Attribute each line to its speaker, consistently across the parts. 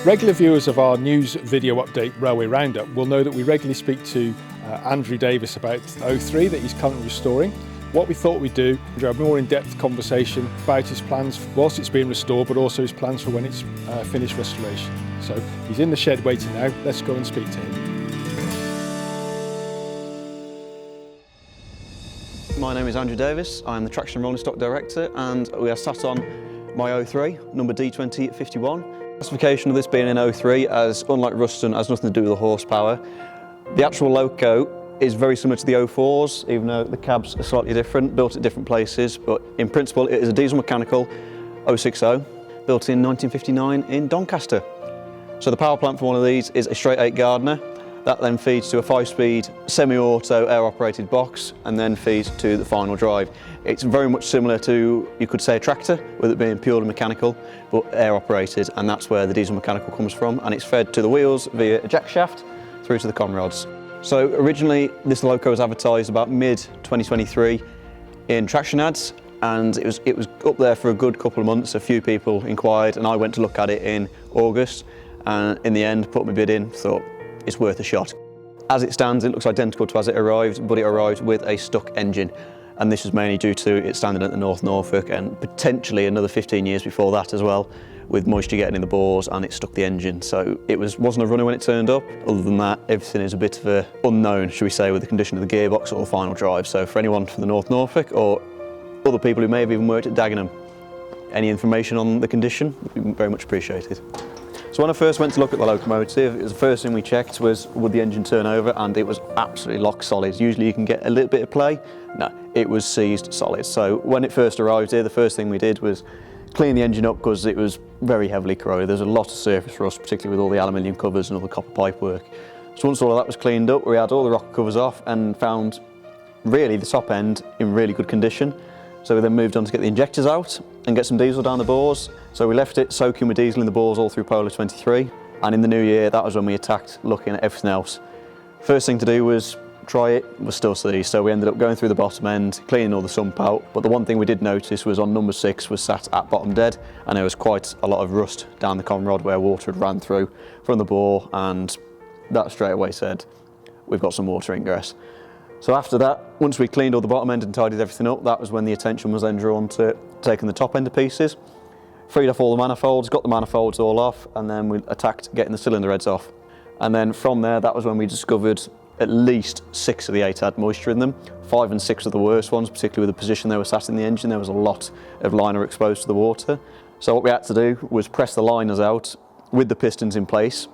Speaker 1: Regular viewers of our news video update Railway Roundup will know that we regularly speak to Andrew Davies about the 03 that he's currently restoring. What we thought we'd do is have a more in-depth conversation about his plans whilst it's being restored, but also his plans for when it's finished restoration. So he's in the shed waiting now. Let's go and speak to him.
Speaker 2: My name is Andrew Davies. I'm the Traction and Rolling Stock Director, and we are sat on my 03, number D2051. Classification of this being an 03, as unlike Ruston, has nothing to do with the horsepower. The actual Loco is very similar to the 04s, even though the cabs are slightly different, built at different places, but in principle it is a diesel mechanical 060, built in 1959 in Doncaster. So the power plant for one of these is a straight 8 Gardner. That then feeds to a 5-speed semi-auto air-operated box and then feeds to the final drive. It's very much similar to, you could say, a tractor, with it being purely mechanical, but air-operated, and that's where the diesel mechanical comes from, and it's fed to the wheels via a jack shaft through to the conrods. So originally this Loco was advertised about mid-2023 in traction ads, and it was up there for a good couple of months. A few people inquired, and I went to look at it in August, and in the end put my bid in, thought it's worth a shot. As it stands, it looks identical to as it arrived, but it arrived with a stuck engine, and this is mainly due to it standing at the North Norfolk and potentially another 15 years before that as well, with moisture getting in the bores, and it stuck the engine. So it wasn't a runner when it turned up. Other than that, everything is a bit of an unknown, should we say, with the condition of the gearbox or the final drive. So for anyone from the North Norfolk or other people who may have even worked at Dagenham, any information on the condition would be very much appreciated. So when I first went to look at the Locomotive, it was the first thing we checked was, would the engine turn over, and it was absolutely lock solid. Usually you can get a little bit of play. No, it was seized solid. So when it first arrived here, the first thing we did was clean the engine up, because it was very heavily corroded. There's a lot of surface rust, particularly with all the aluminium covers and all the copper pipe work. So once all of that was cleaned up, we had all the rocker covers off and found really the top end in really good condition. So we then moved on to get the injectors out and get some diesel down the bores. So we left it soaking with diesel in the bores all through Polar 23. And in the new year, that was when we attacked looking at everything else. First thing to do was try it, was still seized. So we ended up going through the bottom end, cleaning all the sump out. But the one thing we did notice was on number 6 was sat at bottom dead, and there was quite a lot of rust down the conrod where water had ran through from the bore, and that straight away said, we've got some water ingress. So after that, once we cleaned all the bottom end and tidied everything up, that was when the attention was then drawn to taking the top end to pieces. Freed off all the manifolds, got the manifolds all off, and then we attacked getting the cylinder heads off. And then from there, that was when we discovered at least 6 of the 8 had moisture in them. 5 and 6 of the worst ones, particularly with the position they were sat in the engine. There was a lot of liner exposed to the water. So what we had to do was press the liners out with the pistons in place,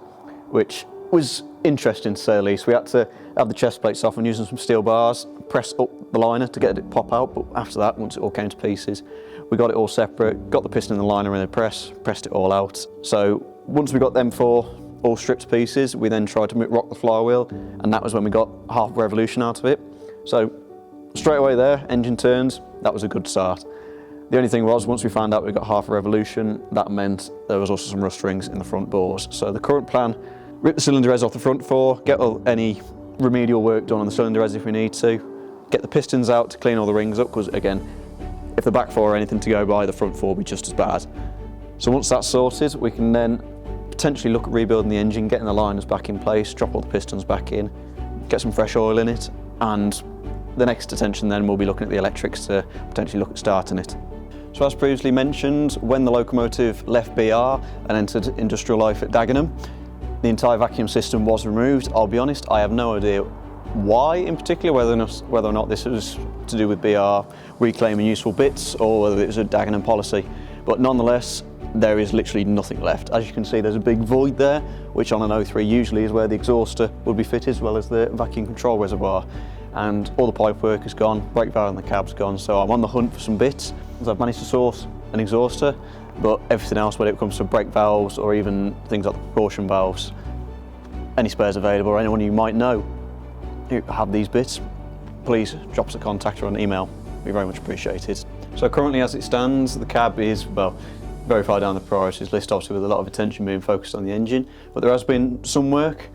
Speaker 2: which was interesting to say the least. We had to have the chest plates off and using some steel bars, press up the liner to get it pop out, but after that, once it all came to pieces, we got it all separate, got the piston and the liner in the press, pressed it all out. So once we got them 4 all stripped to pieces, we then tried to rock the flywheel, and that was when we got half a revolution out of it. So straight away there, engine turns, that was a good start. The only thing was, once we found out we got half a revolution, that meant there was also some rust rings in the front bores. So the current plan, rip the cylinder heads off the front 4, get any remedial work done on the cylinder heads if we need to, get the pistons out to clean all the rings up, because again, if the back 4 are anything to go by, the front 4 will be just as bad. So once that's sorted, we can then potentially look at rebuilding the engine, getting the liners back in place, drop all the pistons back in, get some fresh oil in it, and the next attention then we'll be looking at the electrics to potentially look at starting it. So as previously mentioned, when the Locomotive left BR and entered industrial life at Dagenham, the entire vacuum system was removed. I'll be honest, I have no idea why in particular, whether or not this was to do with BR reclaiming useful bits or whether it was a Dagenham policy. But nonetheless, there is literally nothing left. As you can see, there's a big void there, which on an 03 usually is where the exhauster would be fitted, as well as the vacuum control reservoir. And all the pipe work is gone, brake valve and the cab's gone, so I'm on the hunt for some bits. I've managed to source an exhauster, but everything else, when it comes to brake valves or even things like the propulsion valves, any spares available, or anyone you might know who have these bits, please drop us a contact or an email. It'd be very much appreciated. So currently as it stands, the cab is, well, very far down the priorities list, obviously with a lot of attention being focused on the engine, but there has been some work.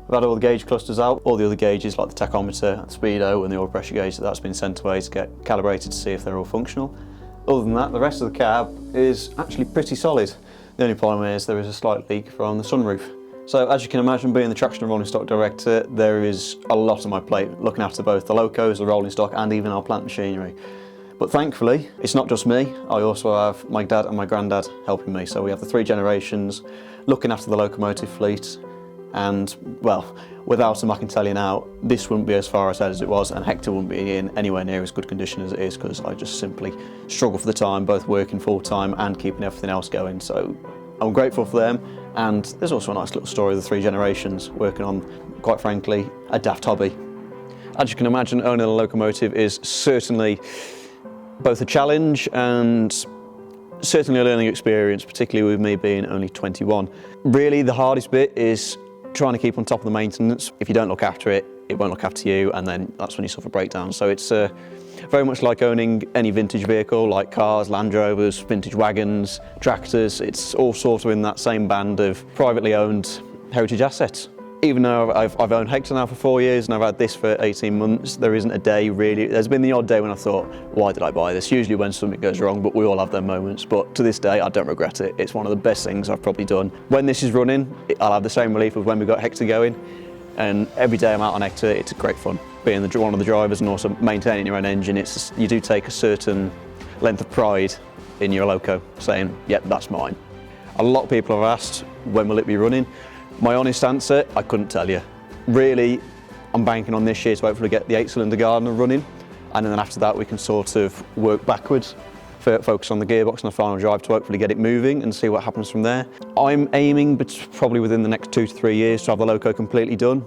Speaker 2: We've had all the gauge clusters out, all the other gauges like the tachometer, the speedo and the oil pressure gauge, that's been sent away to get calibrated to see if they're all functional. Other than that, the rest of the cab is actually pretty solid. The only problem is there is a slight leak from the sunroof. So as you can imagine, being the traction and rolling stock director, there is a lot on my plate, looking after both the locos, the rolling stock, and even our plant machinery. But thankfully, it's not just me. I also have my dad and my granddad helping me. So we have the 3 generations looking after the locomotive fleet. And well, without them, I can tell you now, this wouldn't be as far ahead as it was, and Hector wouldn't be in anywhere near as good condition as it is, because I just simply struggle for the time, both working full time and keeping everything else going. So I'm grateful for them. And there's also a nice little story of the 3 generations working on, quite frankly, a daft hobby. As you can imagine, owning a locomotive is certainly both a challenge and certainly a learning experience, particularly with me being only 21. Really, the hardest bit is trying to keep on top of the maintenance. If you don't look after it, it won't look after you, and then that's when you suffer breakdowns. So it's very much like owning any vintage vehicle, like cars, Land Rovers, vintage wagons, tractors. It's all sort of in that same band of privately owned heritage assets. Even though I've owned Hector now for 4 years and I've had this for 18 months, there isn't a day really. There's been the odd day when I thought, why did I buy this? Usually when something goes wrong, but we all have their moments. But to this day, I don't regret it. It's one of the best things I've probably done. When this is running, I'll have the same relief as when we got Hector going. And every day I'm out on Hector, it's great fun. Being one of the drivers and also maintaining your own engine, you do take a certain length of pride in your Loco, saying, yep, that's mine. A lot of people have asked, when will it be running? My honest answer, I couldn't tell you. Really, I'm banking on this year to hopefully get the 8-cylinder Gardner running, and then after that we can sort of work backwards, focus on the gearbox and the final drive to hopefully get it moving and see what happens from there. I'm aiming probably within the next 2 to 3 years to have the Loco completely done,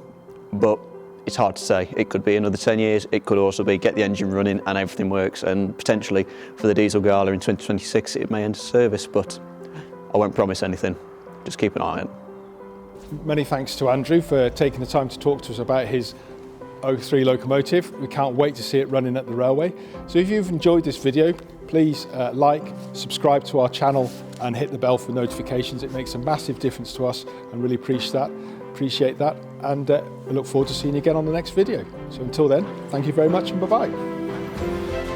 Speaker 2: but it's hard to say. It could be another 10 years, it could also be get the engine running and everything works, and potentially for the diesel Gala in 2026 it may enter service, but I won't promise anything. Just keep an eye on it.
Speaker 1: Many thanks to Andrew for taking the time to talk to us about his 03 locomotive. We can't wait to see it running at the railway. So if you've enjoyed this video, please like, subscribe to our channel and hit the bell for notifications. It makes a massive difference to us and really appreciate that. And we look forward to seeing you again on the next video. So until then, thank you very much and bye-bye.